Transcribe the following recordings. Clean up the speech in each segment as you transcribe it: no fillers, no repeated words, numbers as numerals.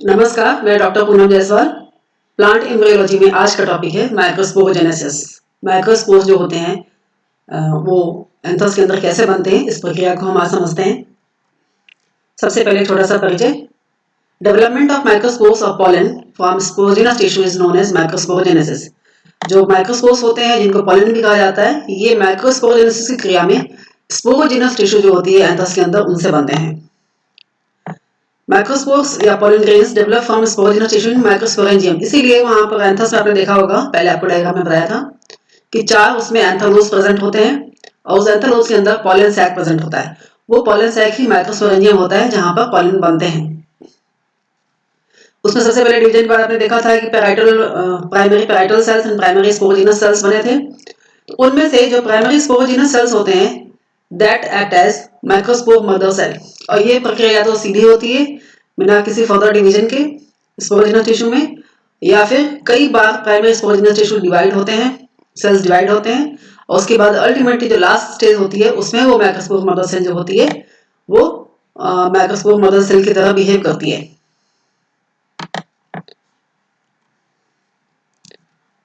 नमस्कार, मैं doctor Poonam Jaiswal. Plant embryology में आज का टॉपिक है माइक्रोस्पोरोजेनेसिस। माइक्रोस्पोर्स जो होते हैं वो एंथस के अंदर कैसे बनते हैं, इस प्रक्रिया को हम आज समझते हैं। सबसे पहले छोटा सा परिचय। Development of microspores of pollen from sporogenous tissue is known as microsporogenesis. जो माइक्रोस्पोर्स होते हैं जिनको पॉलन भी कहा जाता है, ये माइक्रोस्पोरोजेनेसिस की क्रिया में स्पोरोजिनस टिश्यू जो होती है एंथस के अंदर, उनसे बनते हैं। माइक्रोस्पोर्स या pollen grains develop from sporogenous tissue in microsporangium. इसीलिए वहां पर एंथस में आपने देखा होगा, पहले आपको डायग्राम में बताया था कि 4 उसमें एंथोलोस प्रेजेंट होते हैं और उस एंथोलोस के अंदर पॉलन सैक प्रेजेंट होता है। वो पॉलन सैक ही माइक्रोस्पोरेंजियम होता है जहां पर पॉलन बनते हैं। उसमें सबसे पहले डिवीजन के बाद आपने देखा था कि primary parietal cells and primary sporogenous sales बने थे। तो उनमें से जो प्राइमरी स्पोरोजिनस सेल्स होते हैं that act as microspore mother cell, और ये प्रक्रिया या तो सीधी होती है बिना किसी फर्दर डिवीजन के स्पोरोजिनस टिश्यू में, या फिर कई बार प्राइमरी स्पोरोजिनस टिश्यू डिवाइड होते हैं, सेल्स डिवाइड होते हैं, और उसके बाद अल्टीमेटली जो लास्ट स्टेज होती है उसमें वो माइक्रोस्पोर मदर सेल जो होती है वो माइक्रोस्पोर मदर सेल की तरह बिहेव करती है।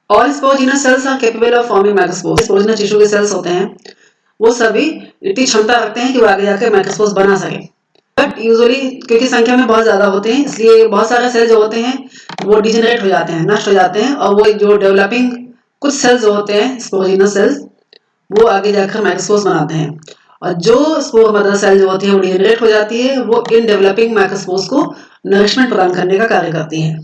All sporogenous cells are capable of forming microspore. Sporogenous tissue के सेल्स होते हैं वो सभी इतनी क्षमता रखते हैं कि वो आगे जाकर माइक्रोस्पोर्स बना सके। बट यूजुअली क्योंकि संख्या में बहुत ज्यादा होते हैं, इसलिए बहुत सारे सेल जो होते हैं वो डिजेनरेट हो जाते हैं, नष्ट हो जाते हैं, और वो जो डेवलपिंग कुछ सेल्स जो होते हैं स्पोरोजिनस सेल्स, वो आगे जाकर माइक्रोस्पोर्स बनाते हैं। और जो स्पोर मदर सेल जो होती है वो डिजेनरेट हो जाती है, वो इन डेवलपिंग माइक्रोस्पोर्स को नरिशमेंट प्रदान करने का कार्य करती है।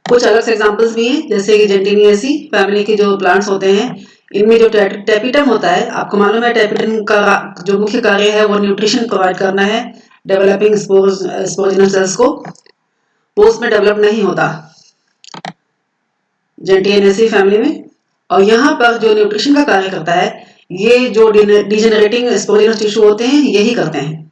कुछ अलग एग्जांपल्स भी हैं, जैसे कि जेंटिनिएसी फैमिली के जो प्लांट्स होते हैं, इनमें जो टेपिटम होता है, आपको मालूम है टेपिटम का जो मुख्य कार्य है वो न्यूट्रिशन प्रोवाइड करना है डेवलपिंग स्पोरोजिनस सेल्स को। वो उसमें डेवलप नहीं होता जेंटिनिएसी फैमिली में, और यहाँ पर जो न्यूट्रिशन का कार्य करता है ये जो डिजेनरेटिंग स्पोरोजिनस टिश्यू होते हैं यही करते हैं।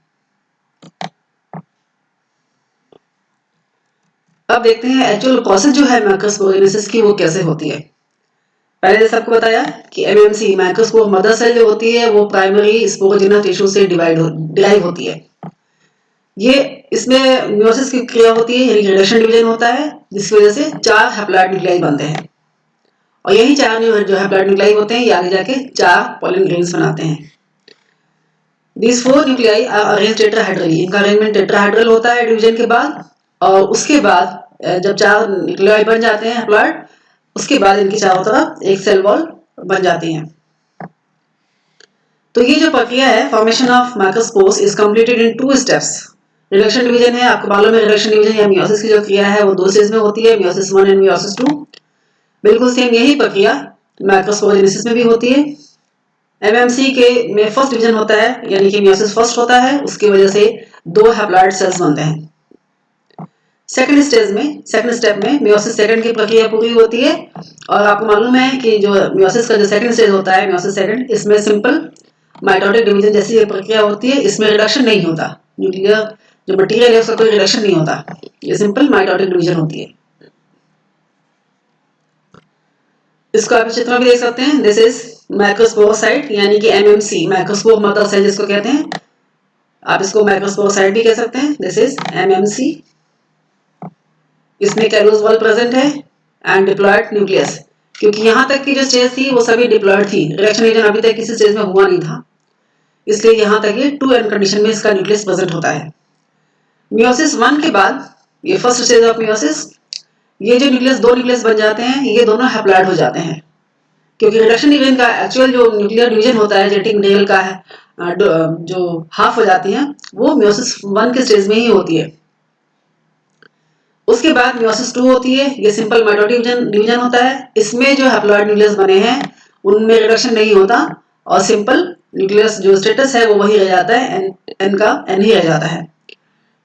अब देखते हैं एक्चुअल प्रोसेस जो है माइक्रोस्पोरोजेनेसिस की वो कैसे होती है। पहले जैसे आपको बताया कि एमएमसी माइक्रोस्पोर मदर सेल जो होती है वो प्राइमरी स्पोरोजिनस टिश्यू से डिराइव होती है। ये इसमें मियोसिस की क्रिया होती है, यानी रिडक्शन डिवीजन होता है, जिसकी वजह से 4 हैप्लॉइड न्यूक्लियाई बनते हैं, और यही 4 जो हैप्लॉइड न्यूक्लियाई होते हैं ये आगे जाके 4 पॉलन ग्रेन्स बनाते हैं। These 4 nuclei are arranged tetrahedrally. इनका अरेंजमेंट टेट्राहेड्रल होता है डिवीजन के बाद, और उसके बाद जब 4 न्यूक्लियाई बन जाते हैं हैप्लॉइड, उसके बाद इनकी चारों तरफ एक सेल वॉल बन जाती है। तो ये जो प्रक्रिया है formation of microspores is completed in 2 steps. Reduction division है, आपको मालूम है रिडक्शन डिवीजन या मियोसिस की जो क्रिया है वो 2 स्टेज में होती है, मियोसिस 1 एंड मियोसिस 2। बिल्कुल सेम यही प्रक्रिया माइक्रोस्पोरोजेनेसिस में भी होती है। एमएमसी के में फर्स्ट डिवीजन होता है, यानी कि मियोसिस फर्स्ट होता है, उसकी वजह से 2 हैप्लॉइड सेल्स बनते हैं। सेकंड स्टेप में मियोसिस सेकंड की प्रक्रिया पूरी होती है, और आपको मालूम है कि जो मियोसिस का जो सेकंड स्टेज होता है मियोसिस सेकंड, इसमें सिंपल माइटोटिक डिवीजन जैसी प्रक्रिया होती है, इसमें रिडक्शन नहीं होता, न्यूक्लियर जो मटेरियल है उसका कोई रिडक्शन नहीं होता, ये सिंपल माइटोटिक डिवीजन होती है। इसको आप चित्र में भी देख सकते हैं, दिस इज माइक्रोस्पोरोसाइट यानी कि एमएमसी माइक्रोस्पोर मदर सेल जिसको कहते हैं, आप इसको माइक्रोस्पोरोसाइट भी कह सकते हैं। दिस इज एमएमसी, इसमें कैलोस वॉल प्रेजेंट है एंड डिप्लॉयड न्यूक्लियस, क्योंकि यहां तक की जो स्टेज थी वो सभी डिप्लॉयड थी, रिडक्शन रीजन अभी तक किसी स्टेज में हुआ नहीं था, इसलिए यहां तक ये 2n कंडीशन में इसका न्यूक्लियस प्रेजेंट होता है। मियोसिस 1 के बाद, ये फर्स्ट स्टेज ऑफ मियोसिस, ये जो न्यूक्लियस 2 न्यूक्लियस बन जाते हैं ये दोनों हैप्लॉइड हो जाते हैं, क्योंकि रिडक्शन डिवीजन का एक्चुअल जो न्यूक्लियर डिवीजन होता है जेनेटिक मटेरियल का है, जो हाफ हो जाती है वो मियोसिस 1 के स्टेज में ही होती है। उसके बाद मियोसिस 2 होती है, ये सिंपल माइटोटिक डिवीजन होता है, इसमें जो हैप्लॉइड न्यूक्लियस बने हैं उनमें रिडक्शन नहीं होता, और सिंपल न्यूक्लियस जो स्टेटस है वो वही रह जाता है, एन का एन ही रह जाता है।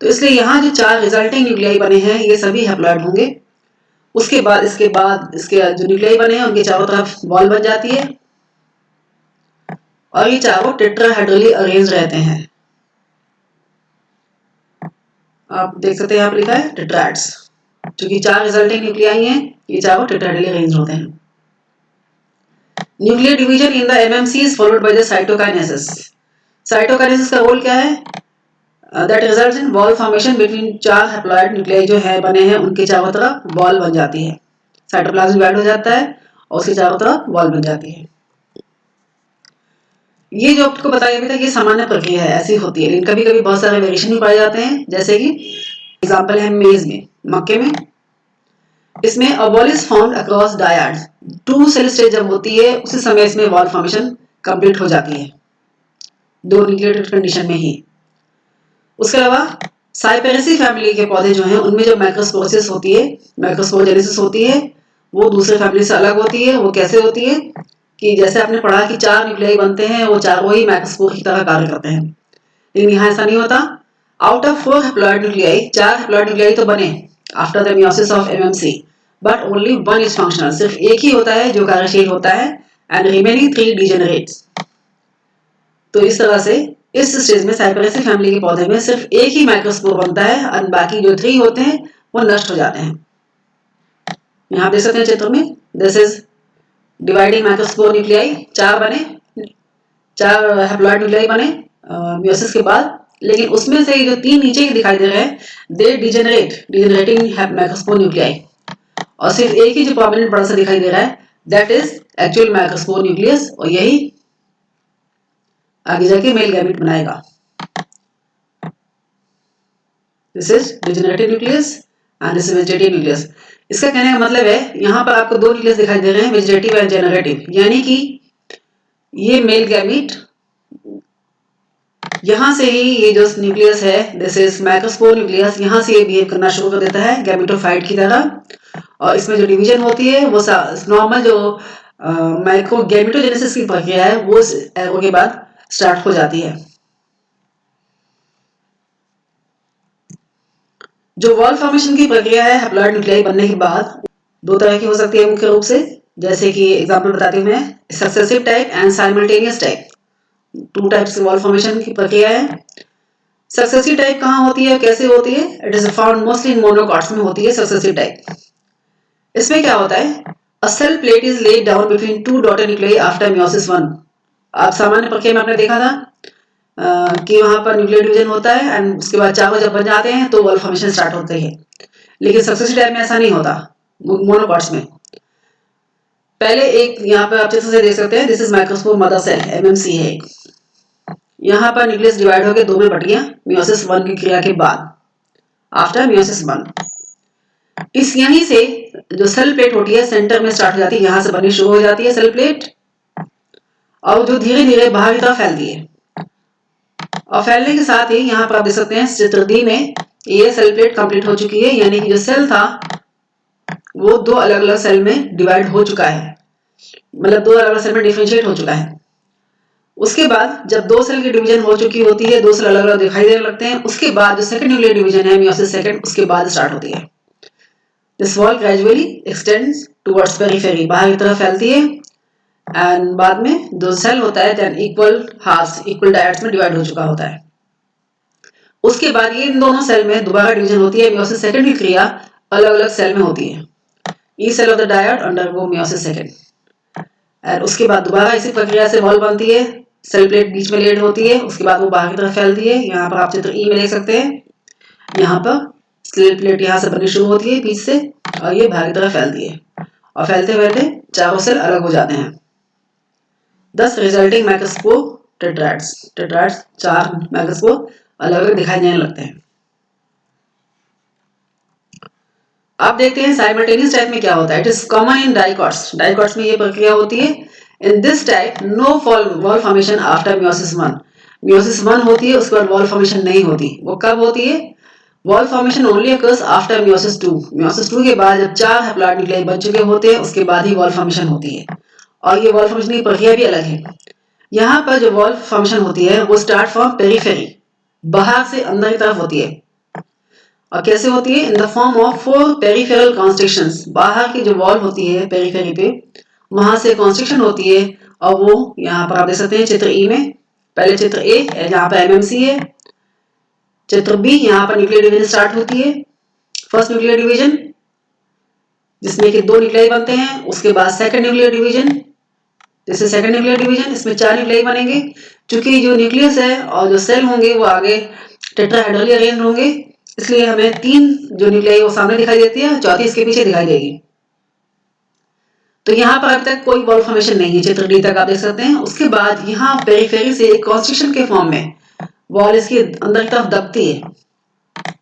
तो इसलिए यहाँ जो 4 रिजल्टिंग न्यूक्लियाई बने हैं ये सभी हैप्लॉइड होंगे। उसके बाद इसके जो न्यूक्लियाई बने हैं उनके चारों तरफ वॉल बन जाती है, और ये चारों टेट्राहेड्रली अरेंज रहते हैं। आप देख सकते हैं यहाँ पर लिखा है टेट्राड्स, क्योंकि 4 रिजल्टिंग न्यूक्लियाई हैं, ये चारों टेट्राहेड्रली अरेंज होते हैं। Nuclear division in the MMC is followed by the cytokinesis. Cytokinesis का रोल क्या है? That result in ball formation between 4 haploid nuclei जो है बने हैं उनके चारों तरफ बॉल बन जाती है। साइटोप्लाज्म डिवाइड हो जाता है और उसके चारों तरफ बॉल बन जाती है। ये जो आपको बताया अभी तक ये सामान्य प्रक्रिया है, ऐसी होती है, लेकिन कभी कभी बहुत सारे वेरिएशन भी पाए जाते हैं। जैसे कि एग्जाम्पल है मेज में, मक्के में, इसमें a ball is formed across dyads. 2 cell stage जब होती है उसी समय इसमें बॉल फॉर्मेशन कंप्लीट हो जाती है, 2 न्यूक्लिएटेड कंडीशन में ही। उसके अलावा साइपेरेसी फैमिली के पौधे जो हैं उनमें जो माइक्रोस्पोरेसिस होती है, माइक्रोस्पोरोजेनेसिस होती है, वो दूसरे फैमिली से अलग होती है। वो कैसे होती है कि जैसे आपने पढ़ा कि 4 न्यूक्लियाई बनते हैं, वो चारों ही माइक्रोस्पोर की तरह कार्य करते हैं, लेकिन यहाँ ऐसा नहीं होता। Out of 4 haploid nuclei, 4 haploid nuclei तो बने after the meiosis of MMC, but only 1 is functional. सिर्फ एक ही होता है जो कार्यशील होता है, एंड रिमेनिंग 3 डिजेनरेट्स। तो इस तरह से इस स्टेज में साइपेरेसी फैमिली के पौधे में सिर्फ एक ही माइक्रोस्पोर बनता है और बाकी जो 3 होते हैं वो नष्ट हो जाते हैं। यहाँ देख सकते हैं चित्र में, this is dividing microspore nuclei, 4 बने, 4 हैप्लॉइड न्यूक्लियाई बने मियोसिस के बाद, लेकिन उसमें से जो 3 नीचे के दिखाई दे रहे हैं दे डिजेनरेटिंग माइक्रोस्पोर न्यूक्लियाई, और सिर्फ एक ही जो प्रोमिनेंट बड़ा सा दिखाई दे रहा है that is actual microspore nucleus, और यही आगे जाके मेल गैमेट बनाएगा। This is degenerative nucleus and this is vegetative nucleus. इसका कहने का मतलब है यहाँ पर आपको 2 न्यूक्लियस दिखाई दे रहे हैं, वेजिटेटिव एंड जेनरेटिव, यानी कि ये मेल गैमेट यहाँ से ही ये जो न्यूक्लियस है दिस इज माइक्रोस्पोर न्यूक्लियस, यहाँ से ये बिहेव करना शुरू कर देता है गैमेटोफाइट की तरह, और इसमें जो डिवीजन होती है वो नॉर्मल जो माइक्रो गैमेटोजेनेसिस की प्रक्रिया है वो इस एरो के बाद स्टार्ट हो जाती है। जो वॉल फॉर्मेशन की प्रक्रिया है हैप्लॉइड न्यूक्लियाई बनने के बाद 2 तरह की हो सकती है मुख्य रूप से, जैसे कि एग्जांपल बताती हूँ मैं, successive type and simultaneous type. 2 types की वॉल फॉर्मेशन की प्रक्रिया है। सक्सेसिव टाइप कहाँ होती है, कैसे होती है? It is found mostly in monocots में होती है सक्सेसिव टाइप। इसमें क्या होता है, a cell plate is laid down between 2 daughter nuclei after meiosis 1। आप सामान्य प्रक्रिया में आपने देखा था कि वहां पर न्यूक्लियर डिवीजन होता है एंड उसके बाद चारों जब बन जाते हैं तो वॉल फॉर्मेशन स्टार्ट होते हैं, लेकिन सक्सेसिव टाइप में ऐसा नहीं होता मोनोकॉट्स में। पहले एक यहाँ पर आप चित्र से देख सकते हैं, this is microspore mother cell, MMC है। यहाँ पर न्यूक्लियस डिवाइड होकर 2 में बट गया मियोसिस 1 की क्रिया के बाद, आफ्टर मियोसिस 1। इस यहीं से जो सेल प्लेट होती है सेंटर में स्टार्ट हो जाती है, यहाँ से बननी शुरू हो जाती है सेल प्लेट, और जो धीरे धीरे बाहर की तरफ फैलती है, और फैलने के साथ ही यहाँ पर आप देख सकते हैं चित्र डी में ये सेल प्लेट कंप्लीट हो चुकी है, यानी कि जो सेल था वो 2 अलग अलग सेल में डिवाइड हो चुका है, मतलब 2 अलग अलग सेल में डिफरेंशिएट हो चुका है। उसके बाद जब 2 सेल की डिवीजन हो चुकी होती है, 2 सेल अलग अलग दिखाई देने लगते हैं, उसके बाद जो सेकंड न्यूक्लियर डिवीजन है मियोसिस सेकंड, उसके बाद स्टार्ट होती है। This wall gradually x tends towards periphery, बाहर की तरफ फैलती है, एंड बाद में जो सेल होता है देन इक्वल हाफ्स, इक्वल डायड्स में डिवाइड हो चुका होता है। उसके बाद ये इन दोनों सेल में दोबारा डिवीजन होती है, मियोसिस सेकंड की क्रिया अलग अलग सेल में होती है। Each cell of the dyad undergo meiosis second, और उसके बाद दोबारा इसी प्रक्रिया से वॉल बनती है, सेल प्लेट बीच में लेड होती है, उसके बाद वो बाहर की तरफ फैलती है। यहाँ पर आप चित्र ई में देख सकते हैं, यहाँ पर सेल प्लेट यहाँ से बननी शुरू होती है बीच से, और ये बाहर की तरफ फैलती है, और फैलते फैलते चारों सेल अलग हो जाते हैं। दस रिजल्टिंग माइक्रोस्पोर टेट्राड्स, 4 माइक्रोस्पोर अलग अलग दिखाई देने लगते हैं। आप देखते हैं साइमल्टेनियस टाइप में क्या होता है, it is common in dicots, dicots में ये प्रक्रिया होती है। In this type no wall formation after meiosis 1, meiosis 1 होती है उसके बाद वॉल फॉर्मेशन नहीं होती। वो कब होती है, wall formation only occurs after meiosis 2, meiosis 2 के बाद जब 4 हैप्लॉइड न्यूक्लियाई बन चुके होते हैं उसके बाद ही वॉल फॉर्मेशन होती है, और ये वॉल फॉर्मेशन की प्रक्रिया भी अलग है। यहाँ पर जो वॉल फॉर्मेशन होती है वो स्टार्ट फ्रॉम पेरिफेरी, बाहर से अंदर की तरफ होती है, और कैसे होती है, in the form of 4 peripheral constrictions, बाहर की जो वॉल होती है पेरिफेरी पे वहां से कॉन्स्ट्रिक्शन होती है, और वो यहाँ पर आप देख सकते हैं चित्र ई में, पहले चित्र ए यहाँ पर एमएमसी है, चित्र बी यहाँ पर न्यूक्लियर डिवीजन स्टार्ट होती है, फर्स्ट न्यूक्लियर डिवीजन जिसमें कि 2 न्यूक्लियाई बनते हैं, उसके बाद सेकंड न्यूक्लियर डिवीजन, जैसे सेकंड न्यूक्लियर डिवीजन इसमें 4 न्यूक्लियाई बनेंगे। चूंकि जो न्यूक्लियस है और जो सेल होंगे वो आगे टेट्राहेड्रली अरेंज होंगे, इसलिए हमें 3 जो न्यूक्लियाई वो सामने दिखाई देती है, चौथी इसके पीछे दिखाई देगी। तो यहाँ पर अभी तक कोई वॉल फॉर्मेशन नहीं है, चित्र डी तक आप देख सकते हैं। उसके बाद यहाँ पेरीफेरी से एक कॉन्स्ट्रिक्शन के फॉर्म में वॉल इसकी अंदर की तरफ दबती है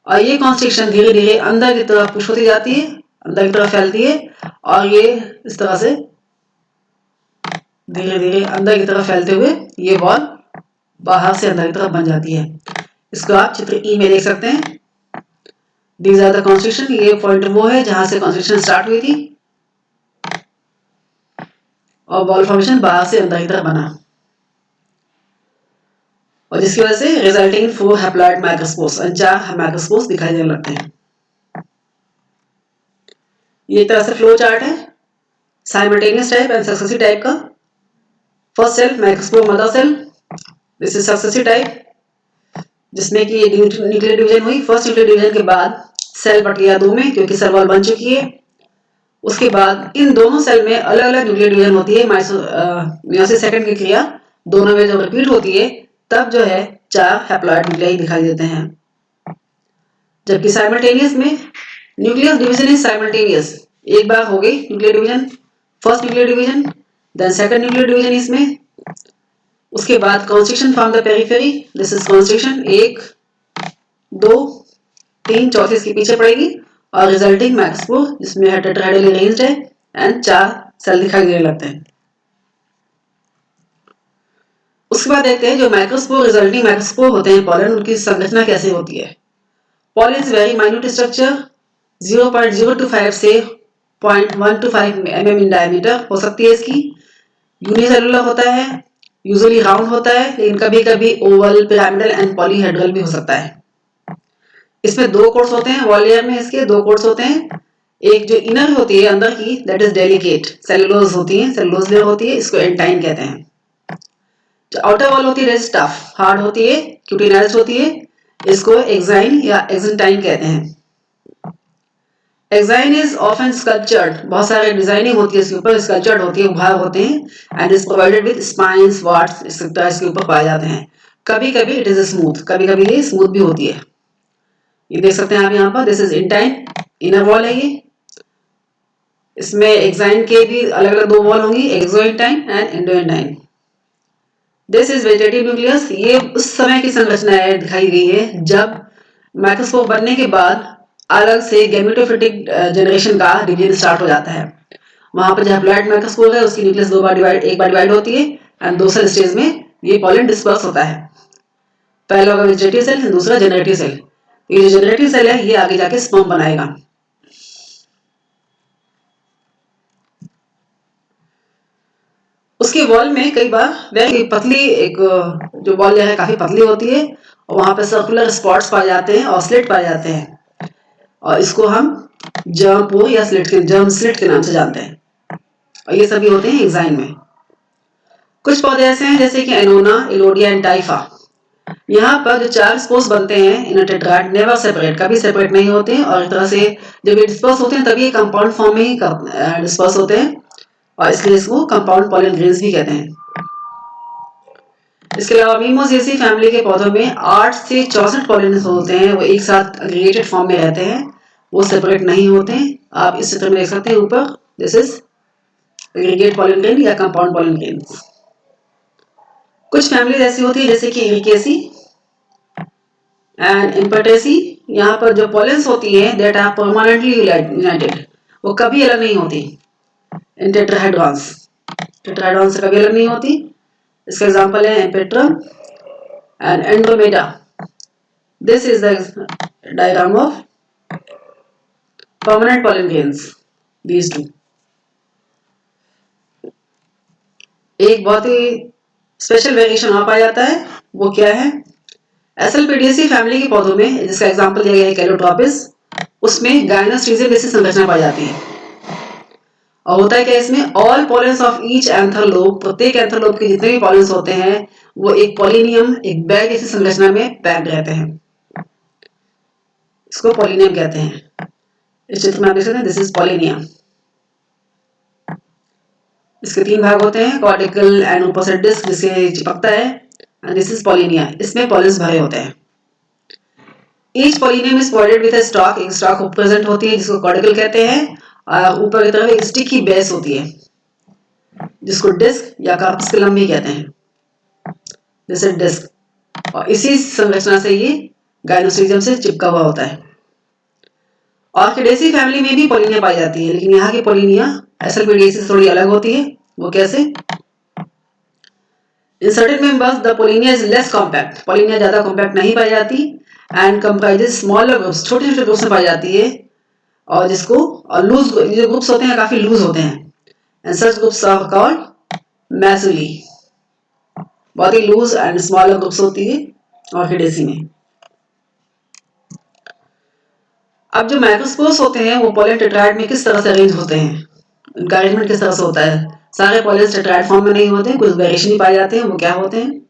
और ये कॉन्स्ट्रिक्शन धीरे धीरे अंदर की तरफ पुश होती जाती है, अंदर की तरफ फैलती है और ये इस तरह से धीरे धीरे अंदर की तरफ फैलते हुए ये वॉल बाहर से अंदर की तरफ बन जाती है। इसको आप चित्र ई में देख सकते हैं। दीज आर द कॉन्स्ट्रिक्शन, ये पॉइंट वो है जहां से कॉन्स्ट्रिक्शन स्टार्ट हुई थी और वॉल फॉर्मेशन बाहर से अंदर की तरफ बना और जिसकी वजह से resulting in 4 haploid microspores, 4 microspores दिखाई देने लगते हैं। ये एक तरह से फ्लो चार्ट है simultaneous type and successive type का। First cell microspore mother cell, this is successive type जिसमें कि न्यूक्लियर डिवीजन हुई। फर्स्ट न्यूक्लियर डिवीजन के बाद सेल बट गया 2 में क्योंकि सेल वॉल बन चुकी है। उसके बाद इन दोनों सेल में अलग अलग न्यूक्लियर डिवीजन होती है। मियोसिस सेकंड की क्रिया दोनों में जब रिपीट होती है तब जो है 4 हैप्लॉइड न्यूक्लियाई दिखाई देते हैं। जबकि साइमल्टेनियस में न्यूक्लियस डिवीजन इज साइमल्टेनियस, एक बार हो गई nuclear division, first nuclear division then second nuclear division इसमें। उसके बाद constriction from the periphery, this is constriction 1 2 3, चौथी इसके पीछे पड़ेगी और रिजल्टिंग माइक्रोस्पोर जिसमें टेट्राहेड्रली अरेंज्ड है एंड 4 सेल दिखाई देने लगते हैं। उसके बाद देखते हैं जो माइक्रोस्पोर रिजल्टिंग माइक्रोस्पोर होते हैं पॉलन, उनकी संरचना कैसे होती है। Pollen is very minute structure, 0.025 से 0.125 mm इन डायमीटर हो सकती है इसकी। यूनिसेलुलर होता है, यूजुअली राउंड होता है लेकिन कभी कभी ओवल, पिरामिडल एंड पॉलीहेड्रल भी हो सकता है। इसमें 2 कोर्स होते हैं, वॉल लेयर में इसके 2 कोर्स होते हैं। एक जो इनर होती है अंदर की दैट इज डेलिकेट सेलुलोज होती है, सेलुलोज लेयर होती है, इसको एंटाइन कहते हैं। जो आउटर वॉल होती है टफ हार्ड होती है, क्यूटिनाइज्ड होती है, इसको एक्साइन या एक्सेंटाइन कहते हैं। एक्साइन इज ऑफन स्कल्पचर्ड, बहुत सारे डिजाइनिंग होती है इसके ऊपर, स्कल्पचर्ड होती है, उभार होते हैं and is provided with spines warts इसके ऊपर पाए जाते हैं। कभी कभी इट इज स्मूथ, कभी कभी ये स्मूथ भी होती है। ये देख सकते हैं आप यहाँ पर, this is intine inner wall है ये। इसमें एक्साइन के भी अलग अलग 2 वॉल होंगी, exointine and endointine. This is vegetative nucleus, ये उस समय की संरचना है दिखाई गई है जब माइक्रोस्कोप बनने के बाद अलग से गैमेटोफिटिक जनरेशन का डिवीजन स्टार्ट हो जाता है। वहां पर जो हैप्लॉइड माइक्रोस्कोप है उसकी न्यूक्लियस एक बार डिवाइड होती है एंड दूसरे स्टेज में ये पॉलन डिस्पर्स होता है। पहला होगा वेजिटेटिव सेल, दूसरा जनरेटिव सेल। ये जो जनरेटिव सेल है ये आगे जाके स्पर्म बनाएगा। उसके वॉल में कई बार वेरी पतली एक जो वॉल लेयर है काफी पतली होती है और वहां पे सर्कुलर स्पॉट्स पाए जाते हैं और स्लिट पाए जाते हैं और इसको हम जर्म पोर या जर्म स्लिट के नाम से जानते हैं और ये सभी होते हैं एक्साइन में। कुछ पौधे ऐसे हैं जैसे कि एनोना, इलोडिया एंड टाइफा। यहाँ पर जो 4 स्पोर्स बनते हैं इन टेट्राड नेवर सेपरेट, कभी सेपरेट नहीं होते हैं और एक तरह से जब ये डिस्पर्स होते हैं तभी ये कंपाउंड फॉर्म में ही डिस्पर्स होते हैं और इसलिए इसको कंपाउंड पॉलन ग्रेन्स भी कहते हैं। इसके अलावा मीमोजेसी फैमिली के पौधों में 8 से 64 पॉलिनेस होते हैं, वो एक साथ एग्रीगेटेड फॉर्म में रहते हैं, वो सेपरेट नहीं होते हैं। आप इस चित्र में देख सकते हैं ऊपर, this is aggregate pollen grain या कंपाउंड पॉलन ग्रेन। कुछ फैमिलीज ऐसी होती है जैसे कि इरिकेसी एंड इम्पटेसी, यहाँ पर जो पॉलेंस होती है दैट आर परमानेंटली यूनाइटेड, वो कभी अलग नहीं होती। इन टेट्राहेड्रॉन्स, टेट्राहेड्रॉन से कभी अलग नहीं होती। इसका एग्जांपल है Empetrum and Andromeda. This is the diagram of permanent pollen grains, these two. एक बहुत ही स्पेशल वेरिएशन वहां पाया जाता है, वो क्या है, एसएलपीडिएसी फैमिली के पौधों में जिसका एग्जांपल दिया गया है कैलोट्रोपिस, उसमें गायनोस्ट्रीजियम जैसी संरचना पाई जाती है और होता है क्या इसमें, ऑल पॉलेंस ऑफ ईच एंथरलोब, प्रत्येक एंथरलोब के जितने भी पॉलेंस होते हैं वो एक पॉलिनियम, एक बैग जैसी संरचना में पैक्ड रहते हैं, इसको पॉलिनियम कहते हैं। इस चित्र में आप देख सकते हैं, दिस इज पॉलिनियम। इसके 3 भाग होते हैं, कॉर्टिकल एंड ऊपर से डिस्क जिससे चिपकता है, एंड दिस इज पॉलिनिया, इसमें पॉलिन्स भरे होते हैं। Each pollinium is provided with a stalk, एक स्टॉक प्रेजेंट होती है जिसको कॉर्डिकल कहते हैं, और ऊपर की तरफ एक स्टिकी बेस होती है जिसको डिस्क या कार्पस्कुलम भी कहते हैं, जैसे डिस्क। और इसी संरचना से ये गाइनोस्टिग्म से चिपका हुआ होता है। ऑर्किडेसी फैमिली में भी पोलिनिया पाई जाती है, लेकिन यहाँ की पोलिनिया एसएलपीडिएसी से थोड़ी अलग होती है। वो कैसे? In certain members the pollinia is less compact, pollinia ज्यादा कॉम्पैक्ट नहीं पाई जाती, एंड कंप्राइजेस स्मॉलर ग्रुप्स, छोटे छोटे ग्रुप्स में पाई जाती है, और जिसको लूज, जो ग्रुप्स होते हैं काफी लूज होते हैं, and such groups are called massulae, बहुत ही लूज एंड स्मॉलर ग्रुप्स होती है ऑर्किडेसी में। अब जो मैक्रोस्पोर्स होते हैं वो पोलन टेट्राइड में किस तरह से अरेंज होते हैं, उनका अरेंजमेंट किस तरह से होता है? सारे पोलन टेट्राइड फॉर्म में नहीं होते, कुछ वेरिएशन ही पाए जाते हैं। वो क्या होते हैं?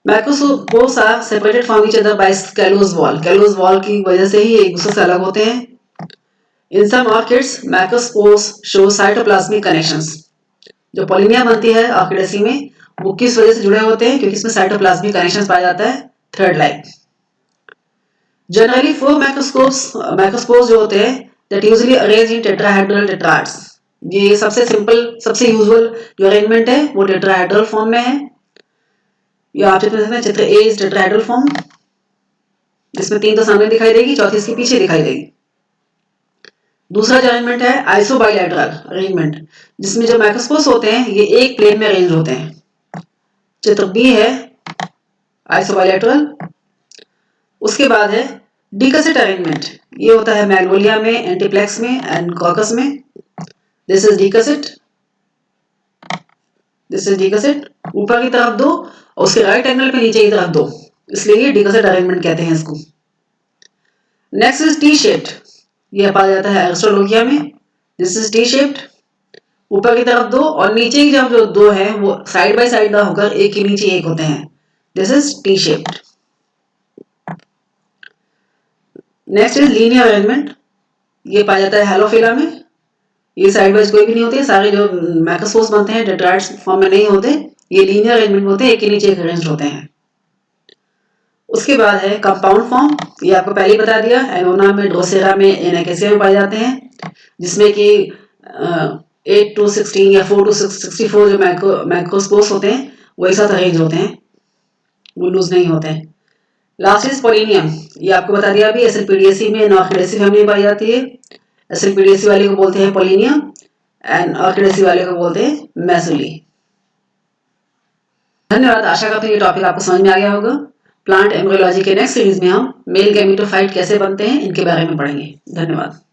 Macrospores are separated from each other by callose wall, callose wall की वजह से ही एक दूसरे से अलग होते हैं। इन सम ऑर्किड्स मैक्रोस्पोर्स शो साइटोप्लाज्मिक कनेक्शंस, जो पोलिनिया बनती है ऑर्किडेसी में वो किस वजह से जुड़े होते हैं? क्योंकि इसमें साइटोप्लाज्मिक कनेक्शंस पाया जाता है, थर्ड लाइन। जनरली 4 मैक्रोस्पोर्स जो होते हैं that usually arrange in tetrahedral टेट्राड्स, ये सबसे सिंपल सबसे यूजुअल जो अरेंजमेंट है वो टेट्राहेड्रल फॉर्म में है। ये आप चित्र में चित्र ए इज टेट्राहेड्रल फॉर्म, जिसमें 3 तो सामने दिखाई देगी, चौथी इसके पीछे दिखाई देगी। दूसरा जो अरेंजमेंट है आइसोबाइलेटरल अरेंजमेंट, जिसमें जो मैक्रोस्पोर्स होते हैं ये एक प्लेन में अरेंज होते हैं। चित्र बी है आइसोबाइलेटरल। उसके बाद है डिकसेट अरेंजमेंट, ये होता है मैग्नोलिया में, एंटीप्लेक्स में एंड कॉकस में। This is decussate, this is decussate, ऊपर की तरफ 2 और उसके राइट एंगल पे नीचे की तरफ 2, इसलिए ये डिकसेट अरेंजमेंट कहते हैं इसको। नेक्स्ट इज टी शेप्ड, ये पाया जाता है एस्ट्रोलोगिया में। दिस इज टी शेप्ड, ऊपर की तरफ 2 और नीचे की तरफ जो 2 है वो साइड बाय साइड ना होकर एक के नीचे एक होते हैं। This is T shaped. Next is linear arrangement, ये पाया जाता है हैलोफिला में। ये साइड वाइज कोई भी नहीं होते, सारे जो मैक्रोस्पोर्स बनते हैं टेट्राइड्स फॉर्म में नहीं होते, ये लीनियर अरेंजमेंट होते हैं, एक के नीचे एक अरेंज्ड होते हैं। उसके बाद है कंपाउंड फॉर्म, ये आपको पहले ही बता दिया, एनोना में, ड्रोसेरा में, एनाकेसिया में पाए जाते हैं, जिसमें कि 8 to 16 या 4 to 64 जो मैक्रोस्पोर्स होते हैं वो एक साथ अरेंज होते हैं, वो लूज नहीं होते हैं। लास्ट इज पोलिनियम, ये आपको बता दिया अभी, एसएलपीडिएसी में ऑर्किडेसी फैमिली पाई जाती है। एसएलपीडिएसी वाले को बोलते हैं पोलिनियम एंड ऑर्किडेसी वाले को बोलते हैं मैसुली। धन्यवाद, आशा करते हैं ये टॉपिक आपको समझ में आ गया होगा। प्लांट एम्ब्रियोलॉजी के नेक्स्ट सीरीज में हम मेल गैमेटोफाइट कैसे बनते हैं इनके बारे में पढ़ेंगे। धन्यवाद।